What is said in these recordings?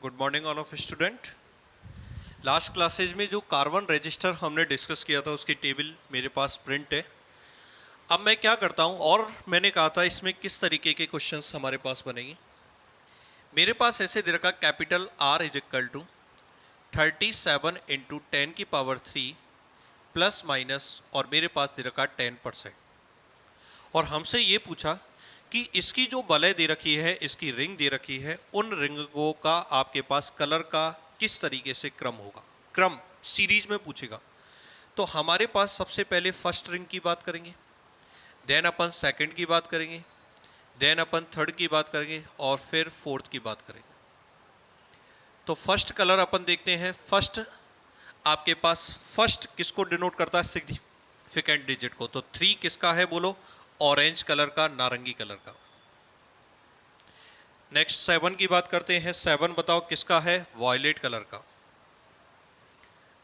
Good morning all of student. Last classes में जो carbon register हमने डिस्कस किया था उसकी टेबल मेरे पास प्रिंट है। अब मैं क्या करता हूँ, और मैंने कहा था इसमें किस तरीके के क्वेश्चंस हमारे पास बनेंगे। मेरे पास ऐसे दे रखा capital R is equal to 37 × 10⁻³ plus minus, और मेरे पास दे रखा 10%। और हमसे ये पूछा कि इसकी जो वलय दे रखी है, इसकी रिंग दे रखी है, उन रिंगों का आपके पास कलर का किस तरीके से क्रम होगा। क्रम सीरीज में पूछेगा। तो हमारे पास सबसे पहले फर्स्ट रिंग की बात करेंगे, देन अपन सेकंड की बात करेंगे, देन अपन थर्ड की बात करेंगे, और फिर फोर्थ की बात करेंगे। तो फर्स्ट कलर अपन देखते हैं। फर्स्ट आपके पास फर्स्ट किसको डिनोट करता है? सिग्निफिकेंट डिजिट को। तो 3 किसका है बोलो? ऑरेंज कलर का, नारंगी कलर का। नेक्स्ट 7 की बात करते हैं। 7 बताओ किसका है? वॉयलेट कलर का।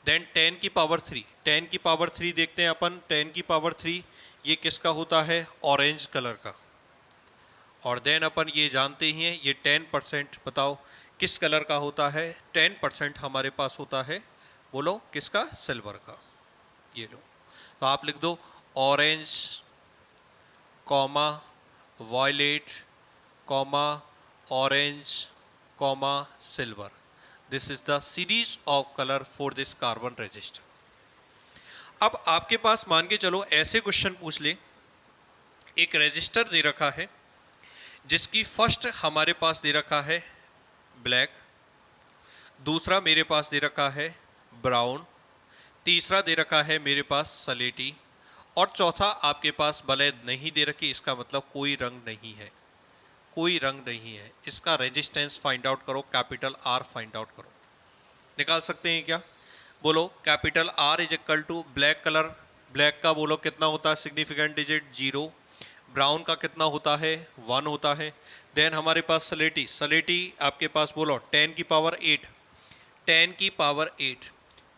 देन 10⁻³ 10⁻³ देखते हैं अपन। 10⁻³ ये किसका होता है? ऑरेंज कलर का। और देन अपन ये जानते ही हैं, ये 10% बताओ किस कलर का होता है? 10% हमारे पास होता है, बोलो किसका? सिल्वर का। ये लो, तो आप लिख दो orange comma violet comma orange comma silver. This is the series of colour for this carbon resistor. अब आपके पास मान के चलो ऐसे क्वेश्चन पूछ ले, एक रजिस्टर दे रखा है जिसकी फर्स्ट हमारे पास दे रखा है ब्लैक, दूसरा मेरे पास दे रखा है ब्राउन, तीसरा दे रखा है मेरे पास सलेटी, और चौथा आपके पास वलय नहीं दे रखी। इसका मतलब कोई रंग नहीं है, कोई रंग नहीं है। इसका रेजिस्टेंस फाइंड आउट करो, कैपिटल आर फाइंड आउट करो। निकाल सकते हैं क्या? बोलो capital R is equal to black colour, black का बोलो कितना होता है? Significant digit 0। ब्राउन का कितना होता है? 1 होता है। देन हमारे पास सलेटी, सलेटी आपके पास बोलो 10⁻8, 10⁻8,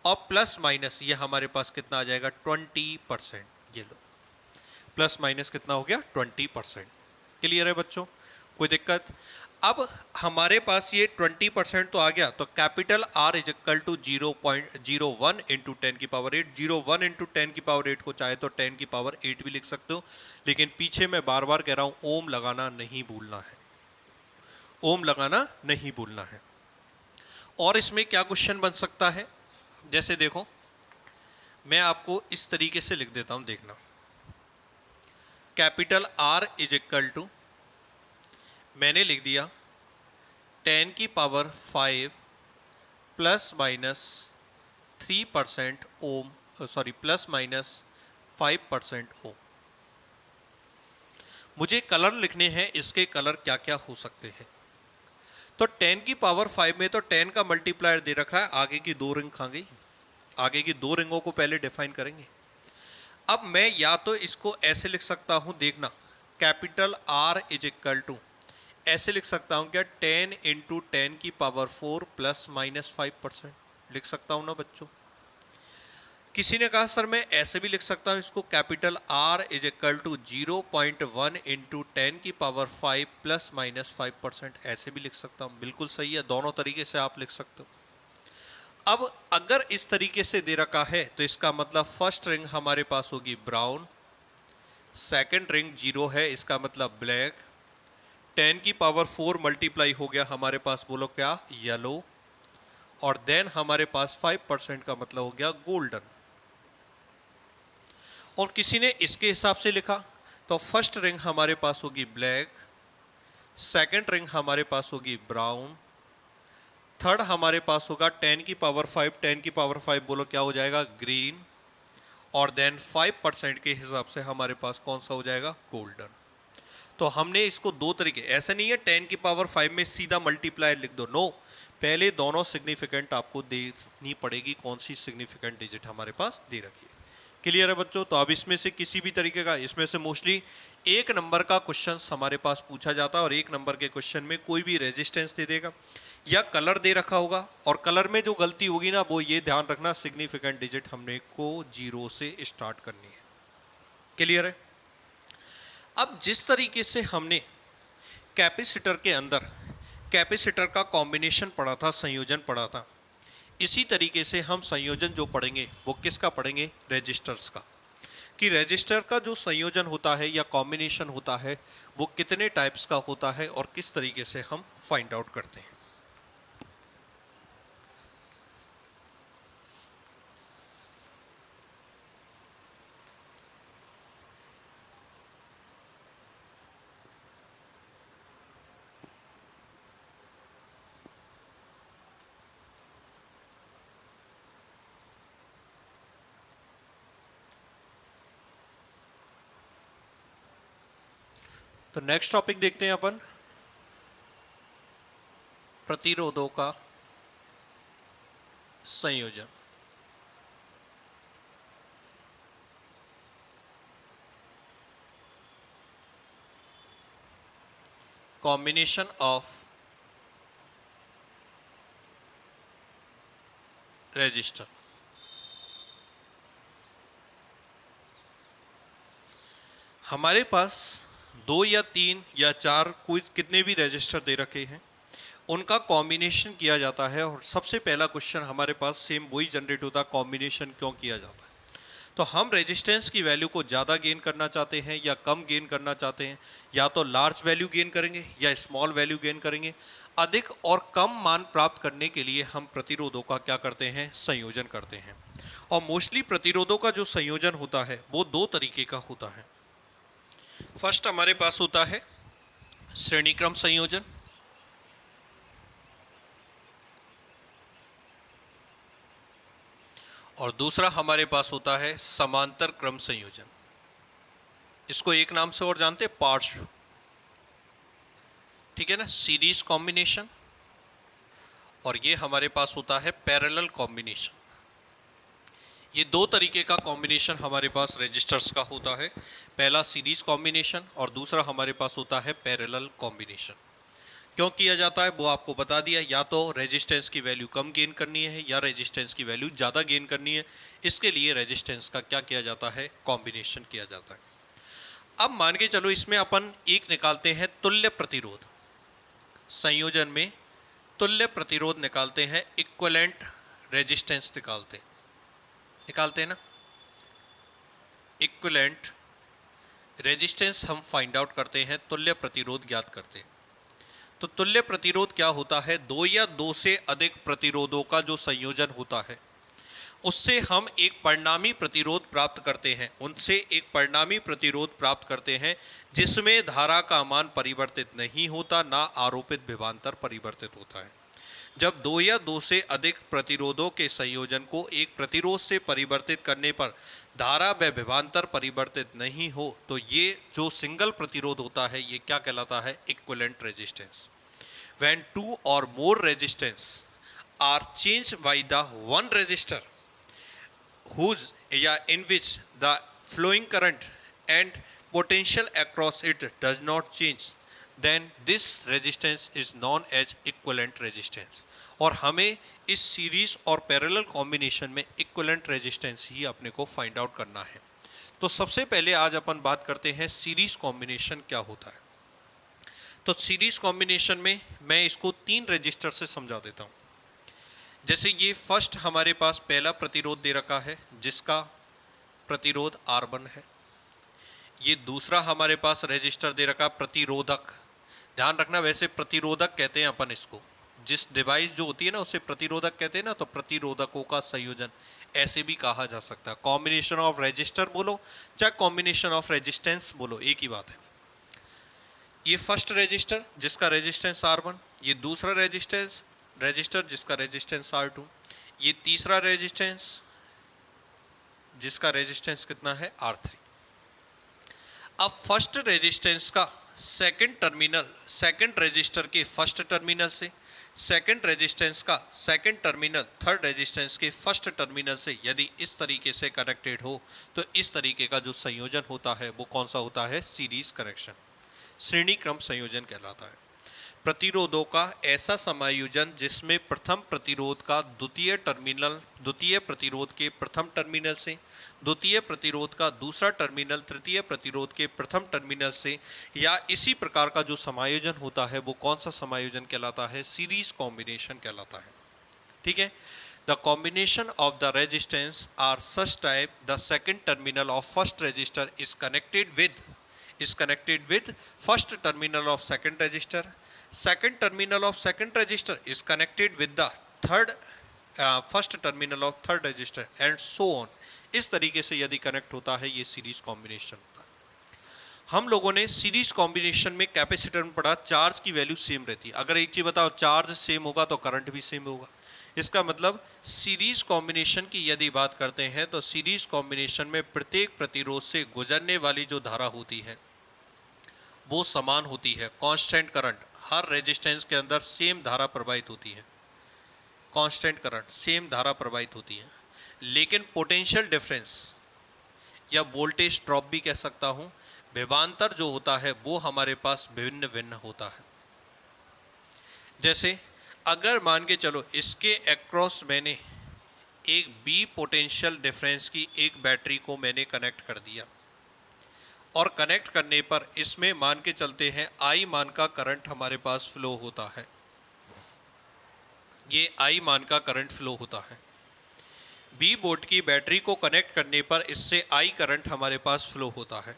और प्लस माइनस ये हमारे पास कितना आ जाएगा? 20%। ये लो, प्लस माइनस कितना हो गया? 20%। क्लियर है बच्चों? कोई दिक्कत? अब हमारे पास ये 20% तो आ गया, तो capital R is equal to 0.01 into 10⁻8। 0.1 into 10⁻8 को चाहे तो 10⁻8 भी लिख सकते हो, लेकिन पीछे मैं बार बार कह रहा हूं ओम लगाना नहीं भूलना है, ओम लगाना नहीं भूलना है। और इसमें क्या क्वेश्चन बन सकता है? जैसे देखो, मैं आपको इस तरीके से लिख देता हूं, देखना। Capital R is equal to, मैंने लिख दिया 10⁻5 plus minus 3% ohm, sorry plus minus 5% ohm. मुझे कलर लिखने हैं, इसके कलर क्या क्या हो सकते हैं। तो 10⁻5 में तो 10 का मल्टीप्लायर दे रखा है, आगे की 2 रिंग खा गई। आगे की 2 रिंगों को पहले डिफाइन करेंगे। अब मैं या तो इसको ऐसे लिख सकता हूं, देखना, capital R is equal to ऐसे लिख सकता हूं क्या? 10 इंटू 10⁻4 प्लस माइनस 5%। लिख सकता हूं ना बच्चों? किसी ने कहा सर मैं ऐसे भी लिख सकता हूं इसको, capital R is equal to 0.1 into 10⁻5 plus minus 5%। ऐसे भी लिख सकता हूं। बिल्कुल सही है, दोनों तरीके से आप लिख सकते हो। अब अगर इस तरीके से दे रखा है तो इसका मतलब फर्स्ट रिंग हमारे पास होगी ब्राउन, सेकंड रिंग 0 है, इसका मतलब ब्लैक, 10⁻4 मल्टीप्लाई हो गया हमारे पास, बोलो क्या? येलो, और देन हमारे पास 5% का मतलब हो गया गोल्डन। और किसी ने इसके हिसाब से लिखा तो फर्स्ट रिंग हमारे पास होगी ब्लैक, सेकंड रिंग हमारे पास होगी ब्राउन, थर्ड हमारे पास होगा 10⁻5, 10⁻5 बोलो क्या हो जाएगा? ग्रीन, और देन 5% के हिसाब से हमारे पास कौन सा हो जाएगा? गोल्डन। तो हमने इसको 2 तरीके, ऐसा नहीं है 10⁻5 में सीधा मल्टीप्लायर लिख दो, नो, पहले दोनों सिग्निफिकेंट आपको देखनी पड़ेगी, कौन सी सिग्निफिकेंट डिजिट हमारे पास दे रखी है। क्लियर है बच्चों? तो अब इसमें से किसी भी तरीके का, इसमें से मोस्टली 1 नंबर का क्वेश्चन हमारे पास पूछा जाता है, और 1 नंबर के क्वेश्चन में कोई भी रेजिस्टेंस दे देगा या कलर दे रखा होगा, और कलर में जो गलती होगी ना, वो ये ध्यान रखना, सिग्निफिकेंट डिजिट हमने को 0 से स्टार्ट करनी है। क्लियर है? अब जिस तरीके से हमने कैपेसिटर के अंदर कैपेसिटर का कॉम्बिनेशन पढ़ा था, संयोजन पढ़ा था। इसी तरीके से हम संयोजन जो पढ़ेंगे वो किसका पढ़ेंगे, रेजिस्टर्स का, कि रेजिस्टर का जो संयोजन होता है या कॉम्बिनेशन होता है वो कितने टाइप्स का होता है और किस तरीके से हम फाइंड आउट करते हैं। तो नेक्स्ट टॉपिक देखते हैं अपन, प्रतिरोधों का संयोजन। Combination of resistor. हमारे पास 2 या 3 या 4 कोई कितने भी रेजिस्टर दे रखे हैं, उनका कॉम्बिनेशन किया जाता है और सबसे पहला क्वेश्चन हमारे पास सेम वही जनरेट होता है, कॉम्बिनेशन क्यों किया जाता है। तो हम रेजिस्टेंस की वैल्यू को ज़्यादा गेन करना चाहते हैं या कम गेन करना चाहते हैं, या तो लार्ज वैल्यू गेन करेंगे या स्मॉल वैल्यू गेन करेंगे। अधिक और कम मान प्राप्त करने के लिए हम प्रतिरोधों का क्या करते हैं, संयोजन करते हैं। और मोस्टली प्रतिरोधों का जो संयोजन होता है वो 2 तरीके का होता है। फर्स्ट हमारे पास होता है श्रेणी क्रम संयोजन, और दूसरा हमारे पास होता है समांतर क्रम संयोजन। इसको एक नाम से और जानते हैं, पार्श्व, ठीक है ना, सीरीज कॉम्बिनेशन। और ये हमारे पास होता है पैरेलल कॉम्बिनेशन। ये 2 तरीके का कॉम्बिनेशन हमारे पास रेजिस्टर्स का होता है, पहला सीरीज कॉम्बिनेशन और दूसरा हमारे पास होता है पैरेलल कॉम्बिनेशन। क्यों किया जाता है वो आपको बता दिया, या तो रेजिस्टेंस की वैल्यू कम गेन करनी है या रेजिस्टेंस की वैल्यू ज़्यादा गेन करनी है, इसके लिए रेजिस्टेंस का क्या किया जाता है, कॉम्बिनेशन किया जाता है। अब मान के चलो इसमें अपन एक निकालते हैं तुल्य प्रतिरोध, संयोजन में तुल्य प्रतिरोध निकालते हैं, इक्विवेलेंट रेजिस्टेंस निकालते हैं ना, इक्विवेलेंट रेजिस्टेंस हम फाइंड आउट करते हैं, तुल्य प्रतिरोध ज्ञात करते हैं। तो तुल्य प्रतिरोध क्या होता है, 2 या 2 से अधिक प्रतिरोधों का जो संयोजन होता है उससे हम एक परिणामी प्रतिरोध प्राप्त करते हैं, उनसे एक परिणामी प्रतिरोध प्राप्त करते हैं जिसमें धारा का मान परिवर्तित नहीं होता, ना आरोपित विभवांतर परिवर्तित होता है। जब 2 या 2 से अधिक प्रतिरोधों के संयोजन को एक प्रतिरोध से परिवर्तित करने पर धारा व विभवांतर परिवर्तित नहीं हो तो ये जो सिंगल प्रतिरोध होता है ये क्या कहलाता है, equivalent resistance. When 2 or more resistance are changed by the one resistor whose in which the flowing current and potential across it does not change, then this resistance is known as equivalent resistance। और हमें इस series और parallel combination में equivalent resistance ही अपने को find out करना है। तो सबसे पहले आज अपन बात करते हैं सीरीज कॉम्बिनेशन क्या होता है। तो सीरीज कॉम्बिनेशन में मैं इसको 3 रजिस्टर से समझा देता हूँ। जैसे ये फर्स्ट हमारे पास पहला प्रतिरोध दे रखा है जिसका प्रतिरोध R1 है। ये दूसरा हमारे पास रजिस्टर दे रखा प्रतिरोधक, ध्यान रखना वैसे प्रतिरोधक कहते हैं अपन इसको, जिस डिवाइस जो होती है ना उसे प्रतिरोधक कहते हैं ना, तो प्रतिरोधकों का संयोजन ऐसे भी कहा जा सकता है। कॉम्बिनेशन ऑफ रजिस्टर बोलो चाहे कॉम्बिनेशन ऑफ रेजिस्टेंस बोलो, एक ही बात है। ये फर्स्ट रेजिस्टर जिसका रेजिस्टेंस R1, ये दूसरा रजिस्टर जिसका रेजिस्टेंस R2, ये तीसरा रेजिस्टेंस जिसका रेजिस्टेंस कितना है, R3। अब फर्स्ट रेजिस्टेंस का सेकंड रजिस्टर के फर्स्ट टर्मिनल से, सेकंड रेजिस्टेंस का सेकंड टर्मिनल थर्ड रेजिस्टेंस के फर्स्ट टर्मिनल से यदि इस तरीके से कनेक्टेड हो तो इस तरीके का जो संयोजन होता है वो कौन सा होता है, सीरीज कनेक्शन, श्रेणी क्रम संयोजन कहलाता है। प्रतिरोधों का ऐसा समायोजन जिसमें प्रथम प्रतिरोध का द्वितीय प्रतिरोध के प्रथम टर्मिनल से, द्वितीय प्रतिरोध का दूसरा टर्मिनल तृतीय प्रतिरोध के प्रथम टर्मिनल से, या इसी प्रकार का जो समायोजन होता है वो कौन सा समायोजन कहलाता है? सीरीज कॉम्बिनेशन कहलाता है। ठीक है। The combination of the resistance are such type the second terminal of first resistor is connected with first terminal of second resistor. Second terminal of second resistor is connected with the first terminal of third resistor and so on. इस तरीके से यदि connect होता है ये series combination होता है। हम लोगों ने सीरीज कॉम्बिनेशन में कैपेसिटर में पढ़ा चार्ज की वैल्यू सेम रहती है। अगर एक चीज बताओ चार्ज सेम होगा तो करंट भी सेम होगा। इसका मतलब सीरीज कॉम्बिनेशन की यदि बात करते हैं तो सीरीज कॉम्बिनेशन में प्रत्येक प्रतिरोध से गुजरने वाली जो धारा होती है वो समान होती है। कांस्टेंट करंट, हर रेजिस्टेंस के अंदर सेम धारा प्रवाहित होती है। कांस्टेंट करंट, सेम धारा प्रवाहित होती है। लेकिन पोटेंशियल डिफरेंस या वोल्टेज ड्रॉप भी कह सकता हूं, विभवांतर जो होता है वो हमारे पास भिन्न भिन्न होता है। जैसे अगर मान के चलो इसके अक्रॉस मैंने एक बी पोटेंशियल डिफरेंस की एक बैटरी को मैंने कनेक्ट कर दिया और कनेक्ट करने पर इसमें मान के चलते हैं आई मान का करंट हमारे पास फ्लो होता है। ये आई मान का करंट फ्लो होता है। बी बोर्ड की बैटरी को कनेक्ट करने पर इससे आई करंट हमारे पास फ्लो होता है।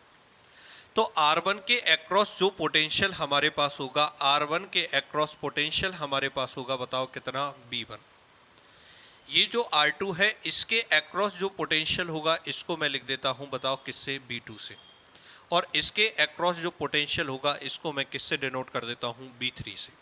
तो R1 के अक्रॉस जो पोटेंशियल हमारे पास होगा, R1 के अक्रॉस पोटेंशियल हमारे पास होगा, बताओ कितना? B1। ये जो R2 है इसके अक्रॉस जो पोटेंशियल होगा इसको मैं लिख देता हूं, बताओ किससे? B2 से। और इसके अक्रॉस जो पोटेंशियल होगा इसको मैं किससे डिनोट कर देता हूं? B3 से।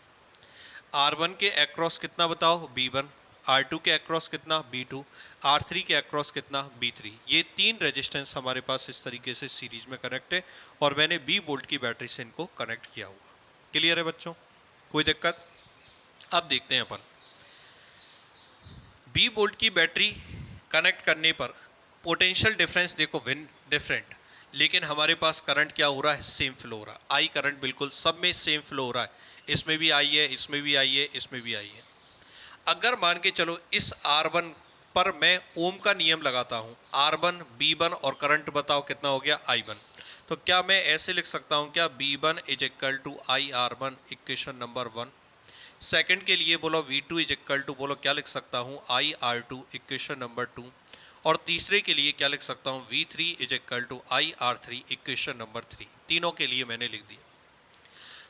R1 के अक्रॉस कितना बताओ? B1। R2 के अक्रॉस कितना? B2। R3 के अक्रॉस कितना? B3। ये तीन रेजिस्टेंस हमारे पास इस तरीके से सीरीज में कनेक्ट है और मैंने B वोल्ट की बैटरी से इनको कनेक्ट किया हुआ। क्लियर है बच्चों? कोई दिक्कत? अब देखते हैं अपन B वोल्ट की बैटरी कनेक्ट करने पर पोटेंशियल डिफरेंस देखो डिफरेंट, लेकिन हमारे पास करंट क्या हो रहा है? सेम फ्लो हो रहा है। आई करंट बिल्कुल सब में सेम फ्लो हो रहा है। इसमें भी आई है, इसमें भी आई है, इसमें भी आई है। अगर मान के चलो इस R1 पर मैं ओम का नियम लगाता हूं, R1 B1 और करंट बताओ कितना हो गया? I1। तो क्या मैं ऐसे लिख सकता हूं क्या? B1 is equal to I R1, equation number 1। Second के लिए बोलो V2 इज इक्वल टू, बोलो क्या लिख सकता हूं? आई R2, इक्वेशन नंबर 2। और तीसरे के लिए क्या लिख सकता हूं? V3 is equal to I R3, equation number 3। तीनों के लिए मैंने लिख दिया।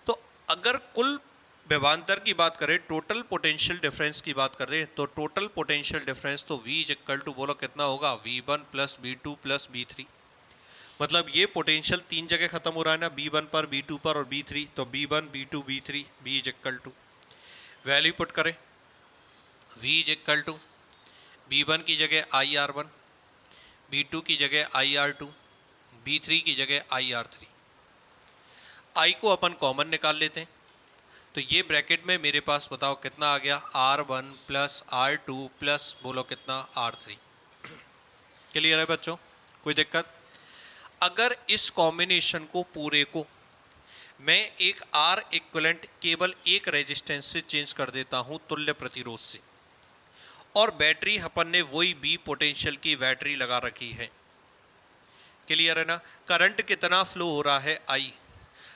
तो अगर कुल विभवांतर की बात करें, टोटल पोटेंशियल डिफरेंस की बात करें, तो टोटल पोटेंशियल डिफरेंस तो V इज इक्वल टू, बोलो कितना होगा? V1 plus V2 plus V3। मतलब ये पोटेंशियल तीन जगह खत्म हो रहा है ना, B1 पर, B2 पर और B3। तो B1 B2 B3, V is equal to value put करें, V is equal to B1 की जगह आई R1, B2 की जगह आई R2, B3 की जगह आई R3। आई को अपन कॉमन निकाल लेते हैं, तो ये ब्रैकेट में मेरे पास बताओ कितना आ गया? R1 प्लस R2 प्लस बोलो कितना? R3। क्लियर है बच्चों? कोई दिक्कत? अगर इस कॉम्बिनेशन को पूरे को मैं एक R इक्विवेलेंट केवल एक रेजिस्टेंस से चेंज कर देता हूं, तुल्य प्रतिरोध से, और बैटरी अपन ने वही B पोटेंशियल की बैटरी लगा रखी है। क्लियर है ना? करंट कितना फ्लो हो रहा है? I।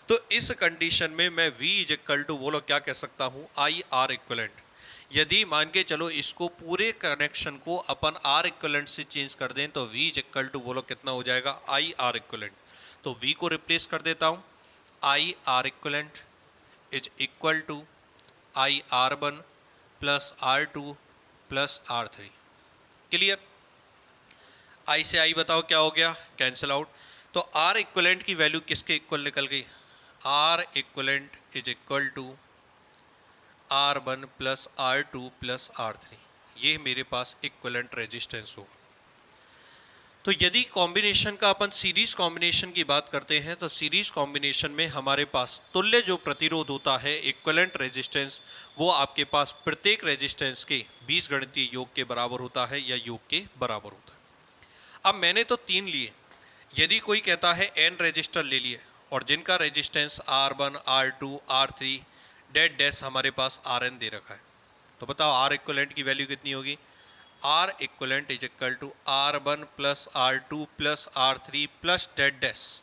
तो इस कंडीशन में मैं V इज इक्वल टू, बोलो क्या कह सकता हूं? I R equivalent. यदि मान के चलो इसको पूरे कनेक्शन को अपन R इक्विवेलेंट से चेंज कर दें तो V इज इक्वल टू, बोलो कितना हो जाएगा? I R equivalent. तो V को रिप्लेस कर देता हूं, I R equivalent is equal to I R1 plus R2 plus R3। Clear? I से आई बताओ क्या हो गया? Cancel out. तो R इक्विवेलेंट की वैल्यू किसके इक्वल निकल गई? R equivalent is equal to R1 plus R2 plus R3। ये मेरे पास इक्विवेलेंट रेजिस्टेंस होगा। तो यदि कॉम्बिनेशन का अपन सीरीज कॉम्बिनेशन की बात करते हैं तो सीरीज कॉम्बिनेशन में हमारे पास तुल्य जो प्रतिरोध होता है, इक्विवेलेंट रेजिस्टेंस, वो आपके पास प्रत्येक रेजिस्टेंस के बीजगणितीय योग के बराबर होता है या योग के बराबर होता है। अब मैंने तो तीन लिए, यदि कोई कहता है n रजिस्टर ले लिए और जिनका resistance R1, R2, R3 date dash हमारे पास आर एन दे रखा है, तो बताओ आर इक्वलेंट की वैल्यू कितनी होगी? R equivalent is equal to R1 plus R2 plus R3 plus dot dash,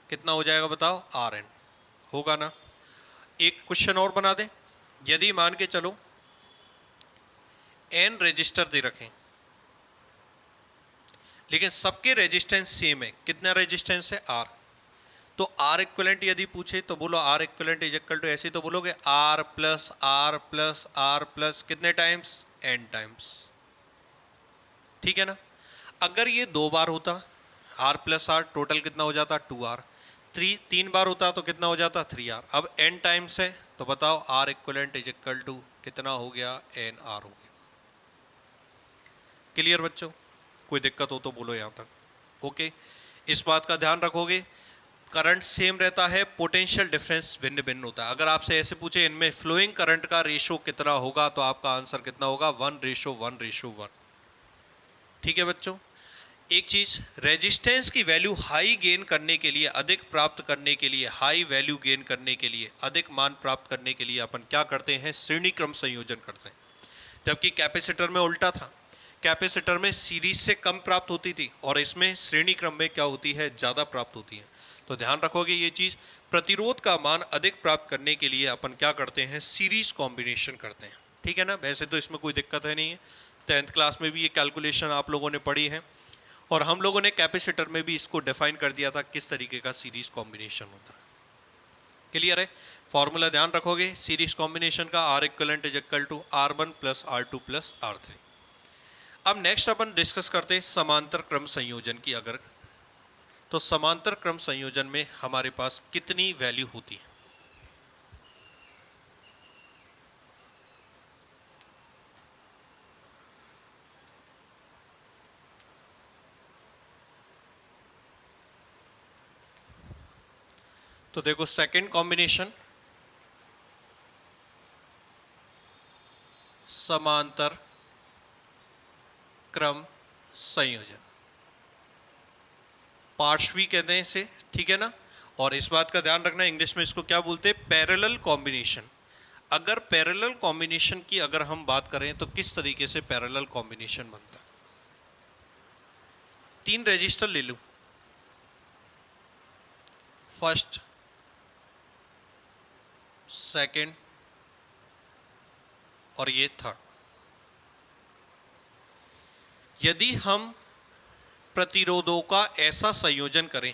कितना हो जाएगा बताओ? आर एन होगा ना। एक क्वेश्चन और बना दें, यदि मान के चलो n रजिस्टर दे रखें लेकिन सबके रेजिस्टेंस सेम है, कितना रेजिस्टेंस है? R, तो R इक्वलेंट यदि पूछे तो बोलो R equivalent is equal to, ऐसे तो बोलोगे R plus R plus R plus कितने टाइम्स? n टाइम्स, ठीक है ना। अगर ये 2 बार होता R प्लस R, टोटल कितना हो जाता? 2R। 3 बार होता तो कितना हो जाता? 3R। अब n टाइम्स है तो बताओ R equivalent is equal to कितना हो गया? NR हो गया। क्लियर बच्चों? कोई दिक्कत हो तो बोलो यहाँ तक। ओके, इस बात का ध्यान रखोगे। करंट सेम रहता है, पोटेंशियल डिफरेंस भिन्न भिन्न होता है। अगर आपसे ऐसे पूछे इनमें फ्लोइंग करंट का रेशो कितना होगा, तो आपका आंसर कितना होगा? 1:1:1। ठीक है बच्चों। एक चीज, रेजिस्टेंस की वैल्यू हाई गेन करने के लिए, अधिक प्राप्त करने के लिए, हाई वैल्यू गेन करने के लिए, अधिक मान प्राप्त करने के लिए अपन क्या करते हैं? श्रेणी क्रम संयोजन करते हैं। जबकि कैपेसिटर में उल्टा था, कैपेसिटर में सीरीज से कम प्राप्त होती थी और इसमें श्रेणी क्रम में क्या होती है? ज़्यादा प्राप्त होती है। तो ध्यान रखोगे ये चीज़। प्रतिरोध का मान अधिक प्राप्त करने के लिए अपन क्या करते हैं? सीरीज कॉम्बिनेशन करते हैं, ठीक है ना। वैसे तो इसमें कोई दिक्कत है नहीं है, 10th क्लास में भी ये कैलकुलेशन आप लोगों ने पढ़ी है, और हम लोगों ने कैपेसिटर में भी इसको डिफाइन कर दिया था किस तरीके का सीरीज कॉम्बिनेशन होता है। क्लियर है? फॉर्मूला ध्यान रखोगे सीरीज कॉम्बिनेशन का, R equivalent is equal to R1 plus R2 plus R3। अब नेक्स्ट अपन डिस्कस करते हैं समांतर क्रम संयोजन की। अगर तो समांतर क्रम संयोजन में हमारे पास कितनी वैल्यू होती है? तो देखो, सेकंड कॉम्बिनेशन समांतर क्रम संयोजन, पार्श्वी कहते हैं इसे, ठीक है ना। और इस बात का ध्यान रखना, इंग्लिश में इसको क्या बोलते हैं? Parallel combination. अगर पैरेलल कॉम्बिनेशन की अगर हम बात करें तो किस तरीके से पैरेलल कॉम्बिनेशन बनता है? 3 रजिस्टर ले लूं, फर्स्ट, सेकंड और ये थर्ड। यदि हम प्रतिरोधों का ऐसा संयोजन करें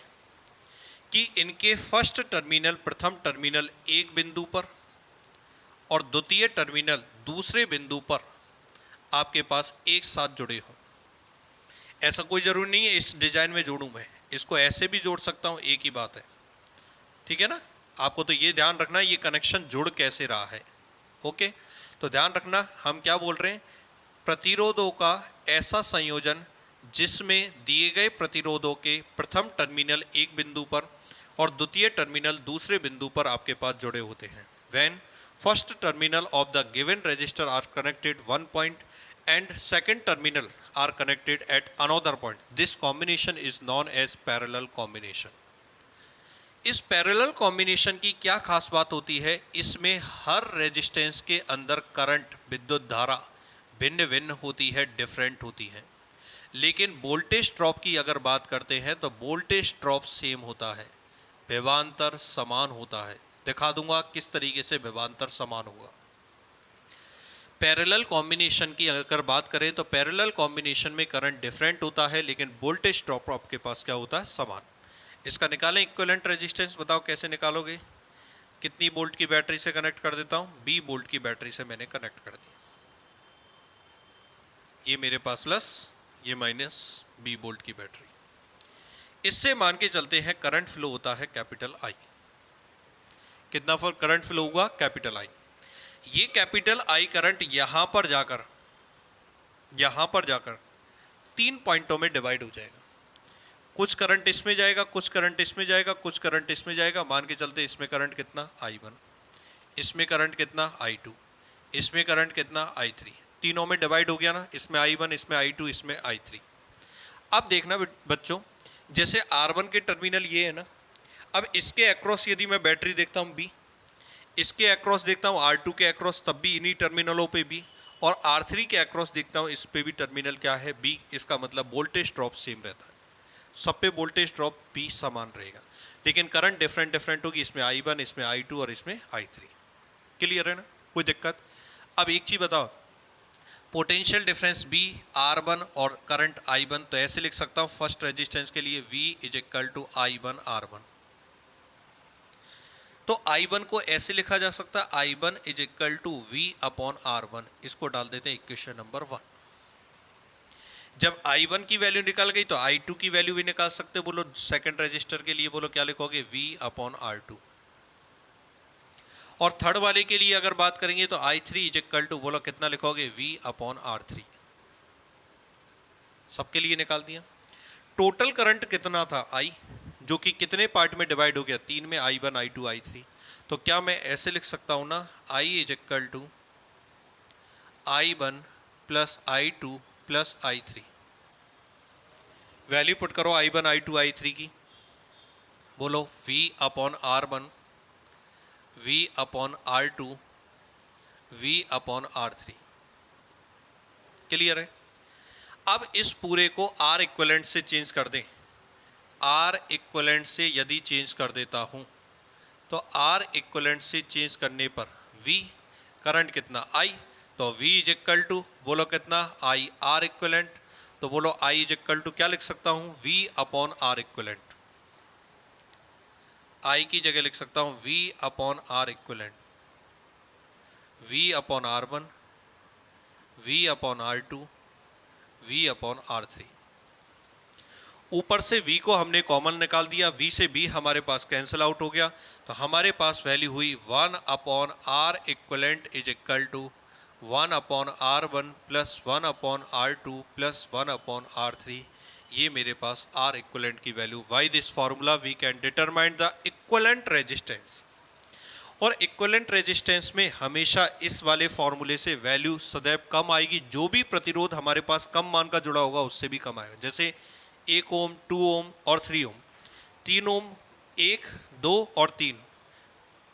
कि इनके फर्स्ट टर्मिनल, प्रथम टर्मिनल एक बिंदु पर और द्वितीय टर्मिनल दूसरे बिंदु पर आपके पास एक साथ जुड़े हों। ऐसा कोई जरूरी नहीं है इस डिजाइन में जोड़ूं मैं, इसको ऐसे भी जोड़ सकता हूं, एक ही बात है, ठीक है ना। आपको तो ये ध्यान रखना ये कनेक्शन जुड़ कैसे रहा है। ओके, तो ध्यान रखना हम क्या बोल रहे हैं? प्रतिरोधों का ऐसा संयोजन जिसमें दिए गए प्रतिरोधों के प्रथम टर्मिनल एक बिंदु पर और द्वितीय टर्मिनल दूसरे बिंदु पर आपके पास जुड़े होते हैं। When first terminal of the given resistor are connected one point and second terminal are connected at another point, this combination is known as parallel combination। इस पैरेलल कॉम्बिनेशन की क्या खास बात होती है? इसमें हर रेजिस्टेंस के अंदर करंट, विद्युत धारा भिन्न भिन्न होती है, डिफरेंट होती है, लेकिन वोल्टेज ड्रॉप की अगर बात करते हैं तो वोल्टेज ड्रॉप सेम होता है, विभवांतर समान होता है। दिखा दूंगा किस तरीके से विभवांतर समान होगा। पैरेलल कॉम्बिनेशन की अगर बात करें तो पैरेलल कॉम्बिनेशन में करंट डिफरेंट होता है लेकिन वोल्टेज ड्रॉप आपके पास क्या होता है? समान। इसका निकालें इक्विवेलेंट रेजिस्टेंस, बताओ कैसे निकालोगे? कितनी वोल्ट की बैटरी से कनेक्ट कर देता हूं? 20 वोल्ट की बैटरी से मैंने कनेक्ट कर दिया। ये मेरे पास प्लस, ये माइनस 20 वोल्ट की बैटरी। इससे मान के चलते हैं करंट फ्लो होता है कैपिटल आई। कितना करंट फ्लो हुआ? Capital I. ये कैपिटल आई करंट यहां पर जाकर 3 पॉइंटों में डिवाइड हो जाएगा। कुछ करंट इसमें जाएगा, कुछ करंट इसमें जाएगा, कुछ करंट इसमें जाएगा। मान के चलते इसमें करंट कितना? I1, इसमें करंट कितना? I2, इसमें करंट कितना? I3। तीनों में डिवाइड हो गया ना, इसमें I1, इसमें I2, इसमें I3। अब देखना बच्चों, जैसे R1 के टर्मिनल ये है ना, अब इसके अक्रॉस यदि मैं बैटरी देखता हूं B, इसके अक्रॉस देखता हूँ R2 के अक्रॉस, तब भी इन्हीं टर्मिनलों पे B, और R3 के अक्रॉस देखता हूँ, इस पे भी टर्मिनल क्या है B। इसका मतलब वोल्टेज ड्रॉप सेम रहता है, सब पे वोल्टेज ड्रॉप B समान रहेगा, लेकिन करंट डिफरेंट डिफरेंट होगी, इसमें I1, इसमें I2 और इसमें I3। क्लियर है ना, कोई दिक्कत? अब एक चीज बताओ, पोटेंशियल डिफरेंस B R1 और करंट I1, तो ऐसे लिख सकता हूँ फर्स्ट रेजिस्टेंस के लिए V is equal to I1 R1। तो I1 को ऐसे लिखा जा सकता है I1 is equal to V upon R1। इसको डाल देते हैं इक्वेशन नंबर 1। जब I1 की वैल्यू निकल गई तो I2 की वैल्यू भी निकाल सकते हो। बोलो सेकंड रजिस्टर के लिए, बोलो क्या लिखोगे, V अपॉन R2। और थर्ड वाले के लिए अगर बात करेंगे तो I3 इज इक्वल टू, बोलो कितना लिखोगे, V अपॉन R3। सबके लिए निकाल दिया। टोटल करंट कितना था I, जो कि कितने पार्ट में डिवाइड हो गया, 3 में, I1 I2 I3। तो क्या मैं ऐसे लिख सकता हूं ना, I is equal to I1 plus I2 plus I3। Value put करो I1 I2 I3 की, बोलो V upon R1, V upon R2, V upon R3। Clear है? अब इस पूरे को R इक्विवेलेंट से चेंज कर दें। R इक्विवेलेंट से यदि चेंज कर देता हूं तो R इक्विवेलेंट से चेंज करने पर V करंट कितना I, तो V इज इक्वल टू, बोलो कितना I R इक्विवेलेंट। तो बोलो I इज इक्वल टू क्या लिख सकता हूं, V upon R equivalent. I की जगह लिख सकता हूं V upon R equivalent, V upon R1, V upon R2, V upon R3। ऊपर से V को हमने कॉमन निकाल दिया, V से B हमारे पास कैंसिल आउट हो गया, तो हमारे पास वैल्यू हुई 1 upon R equivalent is equal to 1 upon R1 plus 1 upon R2 plus 1 upon R3। ये मेरे पास R इक्विवेलेंट की value. By this formula we can determine the equivalent resistance. और इक्विवेलेंट रेजिस्टेंस में हमेशा इस वाले फॉर्मूले से वैल्यू सदैव कम आएगी। जो भी प्रतिरोध हमारे पास कम मान का जुड़ा होगा उससे भी कम आएगा। जैसे 1 ओम, 2 ओम और 3 ओम। 3 ओम, 1, 2 और 3,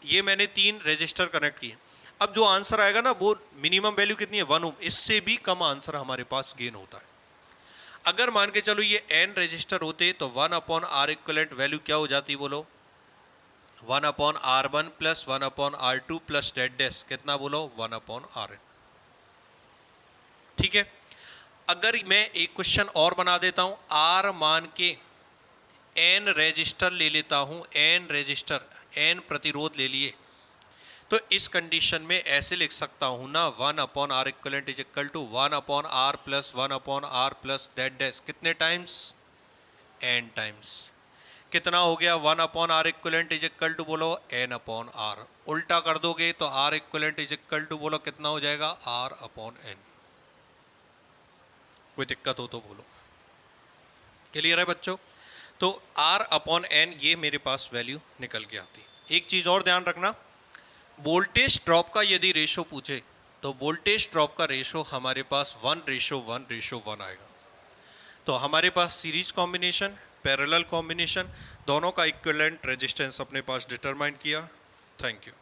ये मैंने 3 रजिस्टर कनेक्ट किए। अब जो आंसर आएगा ना वो मिनिमम वैल्यू कितनी है, 1 ओम। इससे भी कम आंसर हमारे पास गेन होता है। अगर मान के चलो ये n रजिस्टर होते तो 1 अपॉन R इक्विवेलेंट वैल्यू क्या हो जाती, बोलो 1 upon R1 plus 1 upon R2 plus dot dash, कितना बोलो 1 अपॉन Rn। ठीक है। अगर मैं एक क्वेश्चन और बना देता हूं, R मान के n रजिस्टर ले लेता हूं, n रजिस्टर, n प्रतिरोध ले लिए, तो इस कंडीशन में ऐसे लिख सकता हूं ना, 1 upon R equivalent is equal to 1 upon R plus 1 upon R plus dot dash, कितने टाइम्स, n टाइम्स। कितना हो गया, 1 upon R equivalent is equal to, बोलो n अपॉन R। उल्टा कर दोगे तो R equivalent is equal to, बोलो कितना हो जाएगा, R अपॉन n। कोई दिक्कत हो तो बोलो। क्लियर है बच्चों? तो R अपॉन n ये मेरे पास वैल्यू निकल के आती है। एक चीज और ध्यान रखना, वोल्टेज ड्रॉप का यदि रेशो पूछे तो वोल्टेज ड्रॉप का रेशो हमारे पास 1:1:1 आएगा। तो हमारे पास सीरीज कॉम्बिनेशन, पैरेलल कॉम्बिनेशन, दोनों का इक्विवेलेंट रेजिस्टेंस अपने पास डिटरमाइन किया। Thank you.